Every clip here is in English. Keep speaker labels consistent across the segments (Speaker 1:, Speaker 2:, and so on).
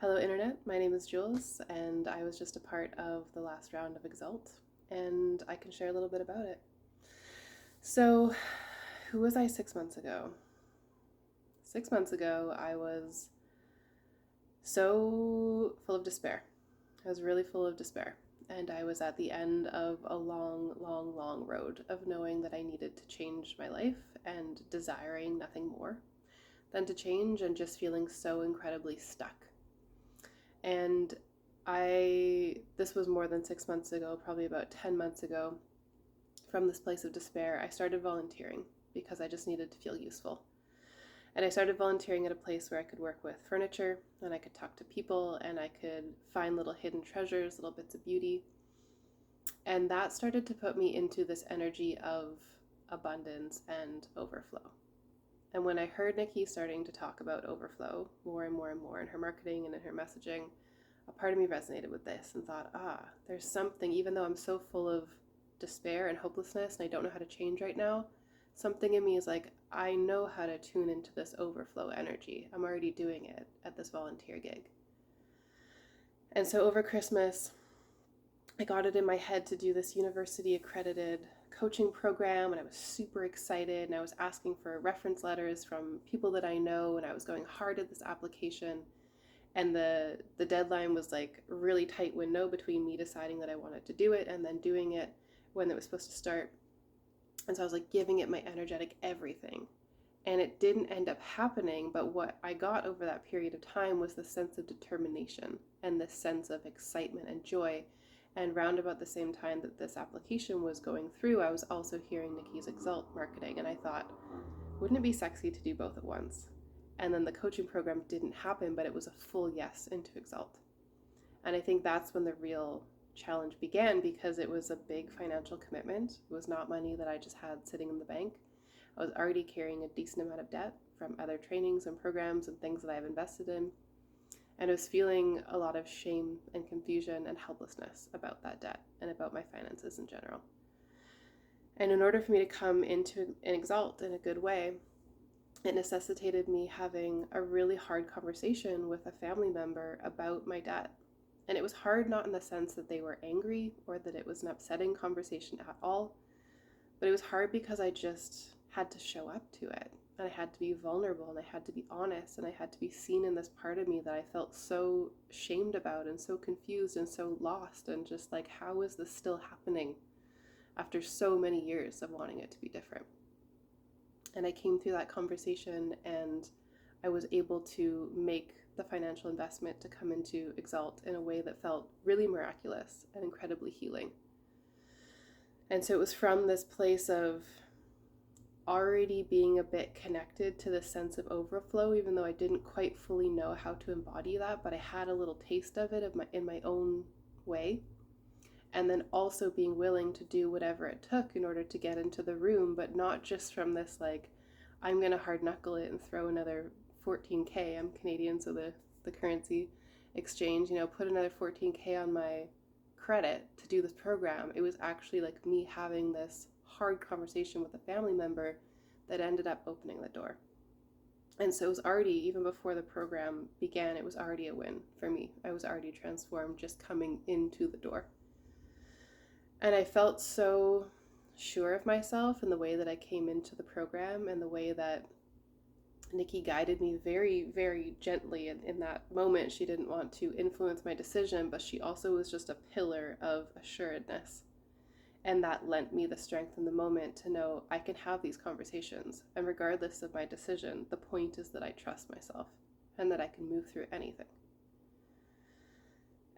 Speaker 1: Hello, Internet. My name is Jules, and I was just a part of the last round of Exalt, and I can share a little bit about it. So, who was I 6 months ago? 6 months ago, I was so full of despair. I was really full of despair, and I was at the end of a long, long, long road of knowing that I needed to change my life and desiring nothing more than to change and just feeling so incredibly stuck. And this was more than 6 months ago, probably about 10 months ago. From this place of despair, I started volunteering because I just needed to feel useful. And I started volunteering at a place where I could work with furniture and I could talk to people and I could find little hidden treasures, little bits of beauty. And that started to put me into this energy of abundance and overflow. And when I heard Nikki starting to talk about overflow more and more and more in her marketing and in her messaging, a part of me resonated with this and thought, there's something, even though I'm so full of despair and hopelessness and I don't know how to change right now, something in me is like, I know how to tune into this overflow energy. I'm already doing it at this volunteer gig. And so over Christmas, I got it in my head to do this university accredited coaching program, and I was super excited, and I was asking for reference letters from people that I know, and I was going hard at this application. And the deadline was like a really tight window between me deciding that I wanted to do it and then doing it when it was supposed to start. And so I was like giving it my energetic everything. And it didn't end up happening, but what I got over that period of time was the sense of determination and this sense of excitement and joy. And round about the same time that this application was going through, I was also hearing Nikki's Exalt marketing, and I thought, wouldn't it be sexy to do both at once? And then the coaching program didn't happen, but it was a full yes into Exalt. And I think that's when the real challenge began, because it was a big financial commitment. It was not money that I just had sitting in the bank. I was already carrying a decent amount of debt from other trainings and programs and things that I've invested in. And I was feeling a lot of shame and confusion and helplessness about that debt and about my finances in general. And in order for me to come into an Exalt in a good way, it necessitated me having a really hard conversation with a family member about my debt. And it was hard not in the sense that they were angry or that it was an upsetting conversation at all, but it was hard because I just had to show up to it. And I had to be vulnerable and I had to be honest and I had to be seen in this part of me that I felt so shamed about and so confused and so lost and just like, how is this still happening after so many years of wanting it to be different? And I came through that conversation and I was able to make the financial investment to come into Exalt in a way that felt really miraculous and incredibly healing. And so it was from this place of already being a bit connected to the sense of overflow, even though I didn't quite fully know how to embody that, but I had a little taste of it in my own way. And then also being willing to do whatever it took in order to get into the room, but not just from this like, I'm going to hard knuckle it and throw another 14K, I'm Canadian, so the currency exchange, put another 14K on my credit to do this program. It was actually like me having this hard conversation with a family member that ended up opening the door. And so it was already, even before the program began, it was already a win for me. I was already transformed just coming into the door. And I felt so sure of myself in the way that I came into the program and the way that Nikki guided me very, very gently. And in that moment, she didn't want to influence my decision, but she also was just a pillar of assuredness. And that lent me the strength in the moment to know I can have these conversations. And regardless of my decision, the point is that I trust myself and that I can move through anything.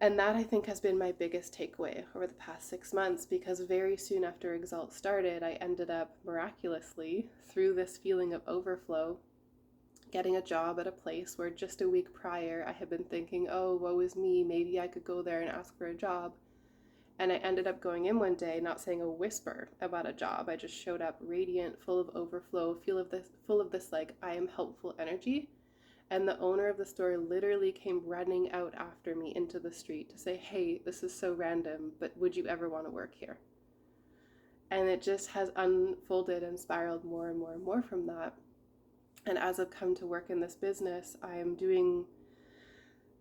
Speaker 1: And that, I think, has been my biggest takeaway over the past 6 months, because very soon after Exalt started, I ended up miraculously, through this feeling of overflow, getting a job at a place where just a week prior I had been thinking, oh, woe is me, maybe I could go there and ask for a job. And I ended up going in one day, not saying a whisper about a job. I just showed up radiant, full of overflow, full of this like, I am helpful energy. And the owner of the store literally came running out after me into the street to say, hey, this is so random, but would you ever want to work here? And it just has unfolded and spiraled more and more and more from that. And as I've come to work in this business, I am doing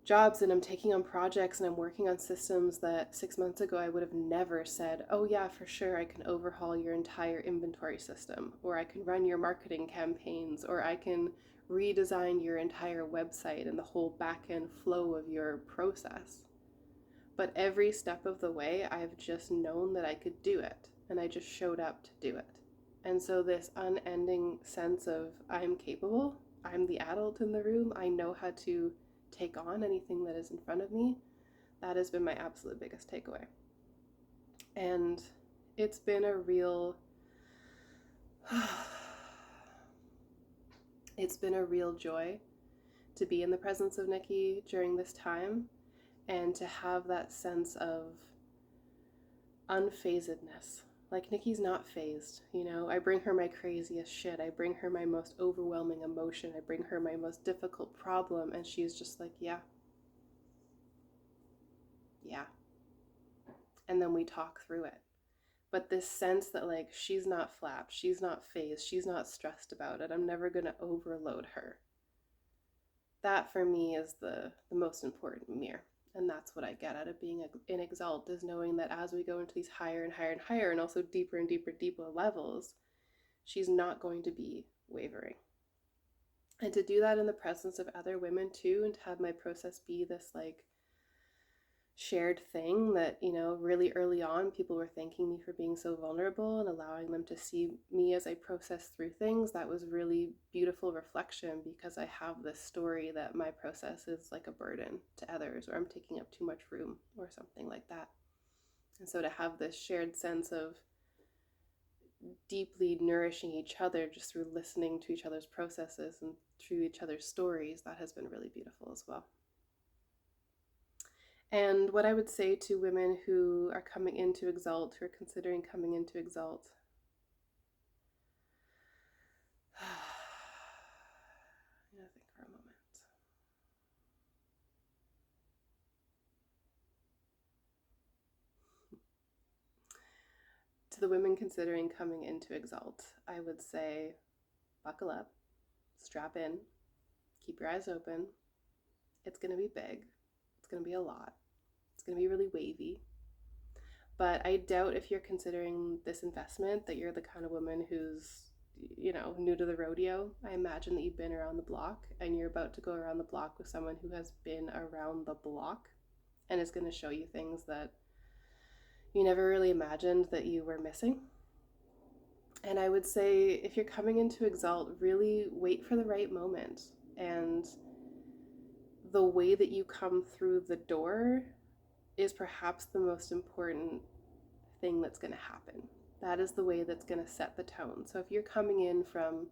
Speaker 1: jobs and I'm taking on projects and I'm working on systems that 6 months ago I would have never said, oh yeah, for sure, I can overhaul your entire inventory system, or I can run your marketing campaigns, or I can redesign your entire website and the whole back end flow of your process. But every step of the way, I've just known that I could do it, and I just showed up to do it. And so, this unending sense of I'm capable, I'm the adult in the room, I know how to take on anything that is in front of me, that has been my absolute biggest takeaway. And it's been a real it's been a real joy to be in the presence of Nikki during this time, and to have that sense of unfazedness. Like, Nikki's not phased, you know? I bring her my craziest shit. I bring her my most overwhelming emotion. I bring her my most difficult problem, and she's just like, yeah. Yeah. And then we talk through it. But this sense that, like, she's not flapped, she's not phased, she's not stressed about it, I'm never going to overload her. That, for me, is the most important mirror. And that's what I get out of being in Exalt, is knowing that as we go into these higher and higher and higher, and also deeper and deeper, deeper levels, she's not going to be wavering. And to do that in the presence of other women too, and to have my process be this like shared thing that, you know, really early on, people were thanking me for being so vulnerable and allowing them to see me as I process through things. That was really beautiful reflection, because I have this story that my process is like a burden to others, or I'm taking up too much room, or something like that. And so to have this shared sense of deeply nourishing each other just through listening to each other's processes and through each other's stories, that has been really beautiful as well. And what I would say to women who are coming into Exalt, who are considering coming into Exalt, I'm gonna think for a moment. To the women considering coming into Exalt, I would say, buckle up, strap in, keep your eyes open. It's gonna be big. It's gonna be a lot. It's gonna be really wavy. But I doubt, if you're considering this investment, that you're the kind of woman who's, you know, new to the rodeo. I imagine that you've been around the block, and you're about to go around the block with someone who has been around the block and is going to show you things that you never really imagined that you were missing. And I would say, if you're coming into Exalt, really wait for the right moment. And the way that you come through the door is perhaps the most important thing that's going to happen. That is the way that's going to set the tone. So if you're coming in from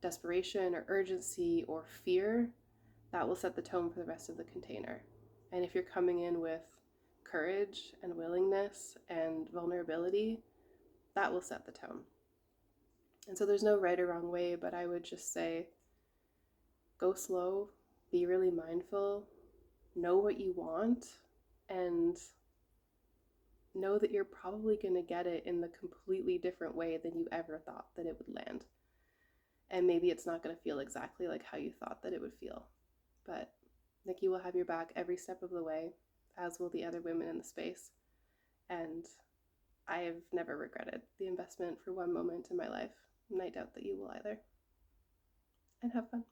Speaker 1: desperation or urgency or fear, that will set the tone for the rest of the container. And if you're coming in with courage and willingness and vulnerability, that will set the tone. And so there's no right or wrong way, but I would just say, go slow, be really mindful, know what you want, and know that you're probably going to get it in the completely different way than you ever thought that it would land. And maybe it's not going to feel exactly like how you thought that it would feel. But Nikki will have your back every step of the way, as will the other women in the space. And I have never regretted the investment for one moment in my life, and I doubt that you will either. And have fun.